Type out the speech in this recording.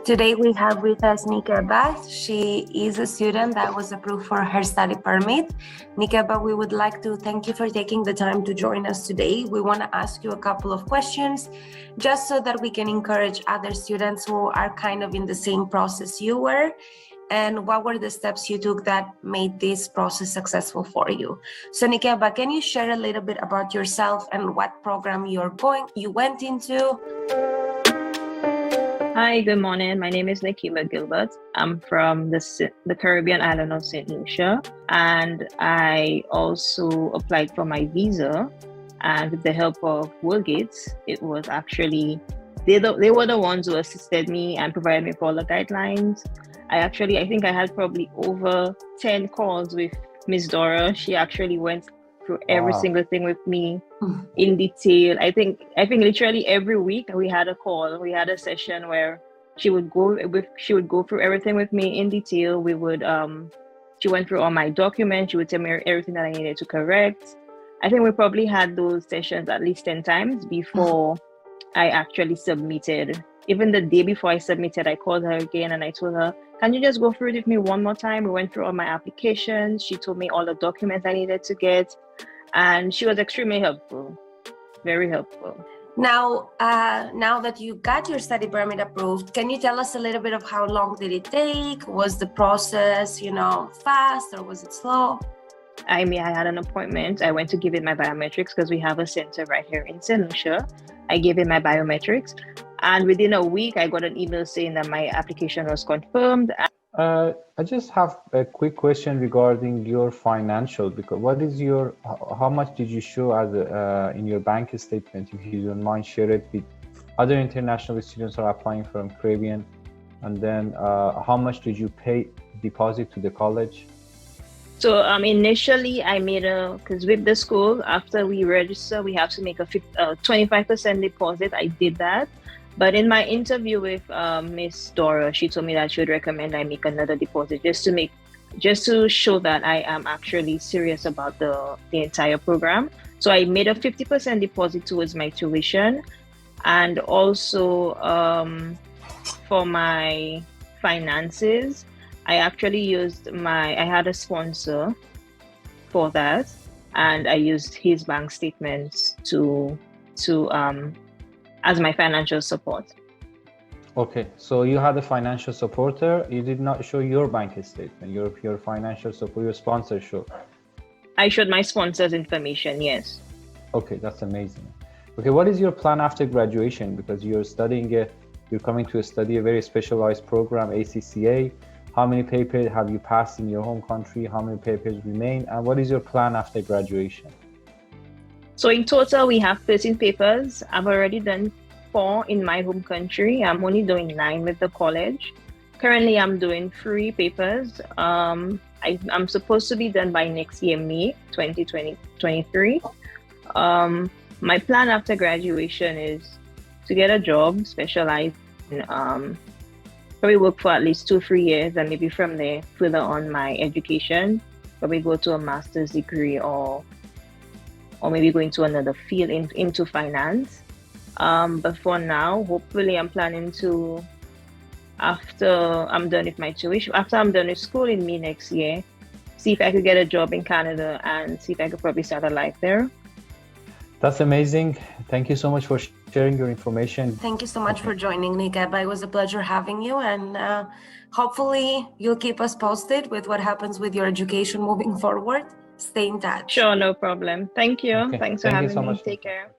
Today we have with us Nikeba. She is a student that was approved for her study permit. Nikeba, we would like to thank you for taking the time to join us today. We want to ask you a couple of questions just so that we can encourage other students who are kind of in the same process you were. And what were the steps you took that made this process successful for you? So Nikeba, can you share a little bit about yourself and what program you went into? Hi, good morning. My name is Nikeba Gilbert. I'm from the Caribbean island of Saint Lucia, and I also applied for my visa. And with the help of 𝐉𝐤𝐤𝐺𝐻, it was actually they were the ones who assisted me and provided me with all the guidelines. I think I had probably over 10 calls with Miss Dora. She actually went through every single thing with me in detail. I think literally every week we had a call. We had a session where she would go through everything with me in detail. She went through all my documents. She would tell me everything that I needed to correct. I think we probably had those sessions at least 10 times before I actually submitted. Even the day before I submitted, I called her again and I told her, can you just go through it with me one more time? We went through all my applications. She told me all the documents I needed to get. And she was extremely helpful, very helpful. Now that you got your study permit approved, can you tell us a little bit of how long did it take? Was the process, fast or was it slow? I had an appointment. I went to give it my biometrics because we have a center right here in Saint Lucia. I gave it my biometrics. And within a week, I got an email saying that my application was confirmed. I just have a quick question regarding your financial, because how much did you show as in your bank statement? If you don't mind, share it with other international students who are applying from Caribbean. And then how much did you pay deposit to the college? So initially I made because with the school, after we register, we have to make a 25% deposit. I did that. But in my interview with Miss Dora, she told me that she would recommend I make another deposit just to show that I am actually serious about the entire program. So I made a 50% deposit towards my tuition, and also for my finances, I actually used I had a sponsor for that, and I used his bank statements as my financial support. Okay, so you had a financial supporter. You did not show your bank statement. Your financial support, your sponsor showed. I showed my sponsor's information, yes. Okay, that's amazing. Okay, what is your plan after graduation? Because you're coming to study a very specialized program, ACCA. How many papers have you passed in your home country? How many papers remain? And what is your plan after graduation? So in total, we have 13 papers. I've already done 4 in my home country. I'm only doing 9 with the college. Currently, I'm doing 3 papers. I'm supposed to be done by next year, May 2023. My plan after graduation is to get a job, specialized in probably work for at least 2-3 years, and maybe from there further on my education, probably go to a master's degree or maybe going to another field into finance. But for now, hopefully I'm planning to, after I'm done with my tuition, after I'm done with school in May next year, see if I could get a job in Canada and see if I could probably start a life there. That's amazing. Thank you so much for sharing your information. Thank you so much for joining, Nikeba. It was a pleasure having you, and hopefully you'll keep us posted with what happens with your education moving forward. Stay in touch. Sure, no problem. Thank you. Okay. Thanks for having me. So much. Take care.